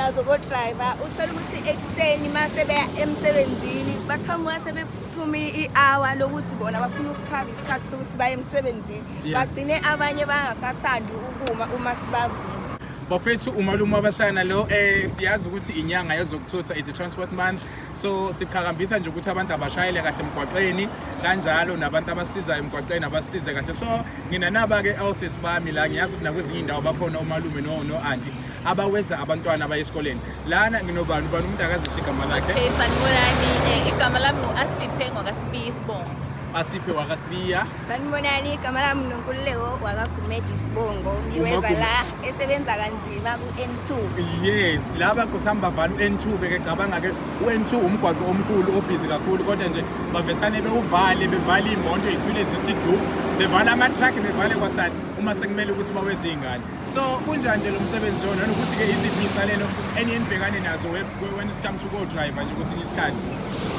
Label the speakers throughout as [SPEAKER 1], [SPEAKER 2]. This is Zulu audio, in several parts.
[SPEAKER 1] nazo ko-driver uthola ukuthi ekuseni mase beya emsebenzini baqhamuka sebethuma i-hour lokuthi bona bafuna ukukhava isikhathi sokuthi baye emsebenzini bagcine abanye bangasathandi ukuma uma sibavile.
[SPEAKER 2] Bafethu umalume wabashana lo siyazi ukuthi inyanga yezokuthutha is a transport month, so siqhakambisa nje ukuthi abantu abashayele kahle emgwaqeni kanjalo nabantu abasiza emgwaqeni abasize kahle. So nginanaba ke elsis bami la ngiyazi ukuthi nakwezinye indawo bakhona umalume no auntie abaweza abantwana bayesikoleni lana nginobani umuntu akazisho igama lakhe.
[SPEAKER 3] Okay, sanibonani, igama lami uAsiphe Ngwakasibiya Sibongo.
[SPEAKER 2] Asiphe Wakasibiya.
[SPEAKER 1] Sanibonani, igama lami uNonkululeko Wakagumede Sibongo, ngiweza la esebenza kanzima ku-N2.
[SPEAKER 2] Yes, laba kusamba vanu N2 beke cabanga ke u-N2 umgwaqo omkhulu obhizi kakhulu kodwa nje bavesane bevala imoto ezithile zithi du bevala ama-truck bevale kwasani uma sekumele ukuthi baweze ingane. So kunjani nje lo msebenzi lo nanokuthi ke iziphi inselelo enibhekane nazo when it's time to go driver nje kwesinye isikhathi?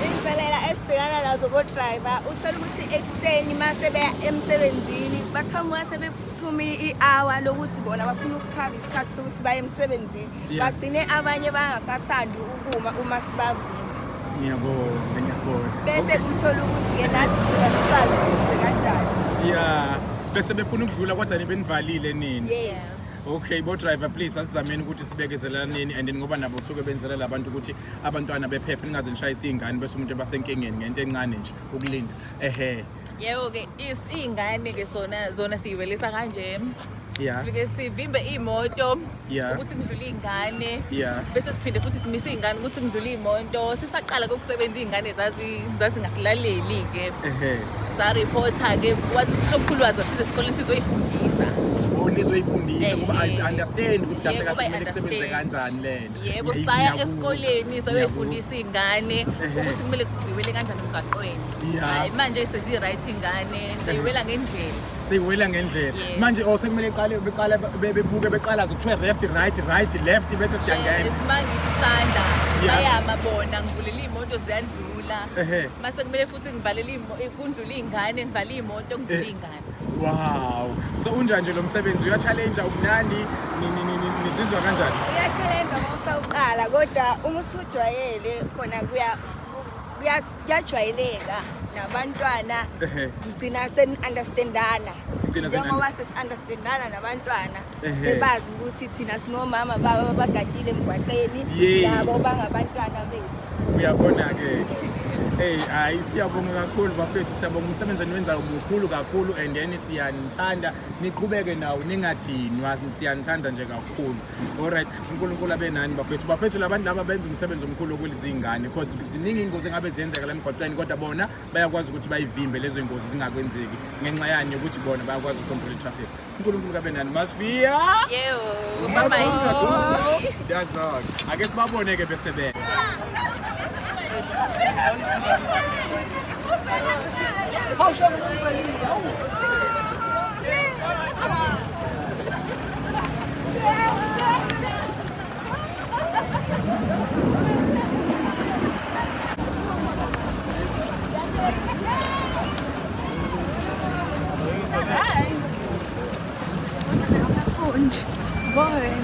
[SPEAKER 1] Izinselela esibhekana nazo ko-driver uthola ukuthi ekuseni mase beya emsebenzini baqhamuka sebethuma i-hour lokuthi bona bafuna ukukhava isikhathi sokuthi baye emsebenzini bagcine abanye bangasathandi ukuma uma sibavile.
[SPEAKER 2] Ngiyabona.
[SPEAKER 1] Bese uthola ukuthi-ke nathi sisazi ukuthi kanjani.
[SPEAKER 2] Yeah, bese befuna ukudlula kodwa nibenivalile nini?
[SPEAKER 1] Yes.
[SPEAKER 2] Okay, bo driver please asizameni ukuthi sibekezelaneni and ngoba nabo usuke benzela labantu ukuthi abantwana bephephe ningaze nishayise izingane bese umuntu basenkingeni ngento encane nje ukulinda.
[SPEAKER 3] Yebo ke izingane ke zona siyiwelisa kanje.
[SPEAKER 2] Yeah.
[SPEAKER 3] Sifike sivimbe imoto
[SPEAKER 2] Yeah.
[SPEAKER 3] ukuthi kudlule izingane.
[SPEAKER 2] Yeah.
[SPEAKER 3] Bese siphinde futhi simise izingane ukuthi kudlule imoto. Sisaqala ukusebenza izingane zazingasilaleli ke. Sa reporter ke wathi usomkhulu wazi asize esikoleni sizoyifundisa.
[SPEAKER 2] Nizoyifundisa ngoba I understand ukuthi kahle
[SPEAKER 3] Yebo,
[SPEAKER 2] kahle kumele kusebenze kanjani lena.
[SPEAKER 3] Yebo, saya esikoleni sayoyifundisa izingane ukuthi kumele kuziwele kanjani emgaqweni. Hayi manje sezi-right ingane seyiwela ngendlela.
[SPEAKER 2] Seyiwela ngendlela. Manje sekumele beqala bebuke beqalaze kuthiwe right left bese siyangena.
[SPEAKER 3] Isimangithi isanda bayama bona ngivulela imoto ziyadlula. Mase kumele futhi ngivalele kundlula izingane ngivale imoto ngivule izingane.
[SPEAKER 2] Wow. So unjani nje lo msebenzi uya-challenge ubunandi nizizwa kanjani?
[SPEAKER 1] Uya-challenge uma usawuqala kodwa uma usujwayele khona kuyajwayeleka nabantwana ngigcina seni-understandana. Njengoba sesi-understandana nabantwana sebazi ukuthi thina singomama baba bagadile emgwaqeni nabo bangabantwana bethu.
[SPEAKER 2] Uyabona-ke. Hayi siyabonga kakhulu bafethu, siyabonga umsebenzi eniwenzayo mukhulu kakhulu and then siyanithanda niqhubeke nawo ningadinwa, siyanithanda nje kakhulu. Alright, uNkulunkulu abe nani bafethu labantu laba benza umsebenzi omkhulu okulizingane because ziningi ingozi engabe ziyenzeka la emgwaqeni kodwa bona bayakwazi ukuthi bayivimbe lezo ingozi zingakwenzeki ngenxa yani ukuthi bona bayakwazi ukontrol traffic. uNkulunkulu abe nani Masibiya.
[SPEAKER 3] Yebo, bye.
[SPEAKER 2] That's all. Ake sibabone-ke besebenza.
[SPEAKER 1] Bye.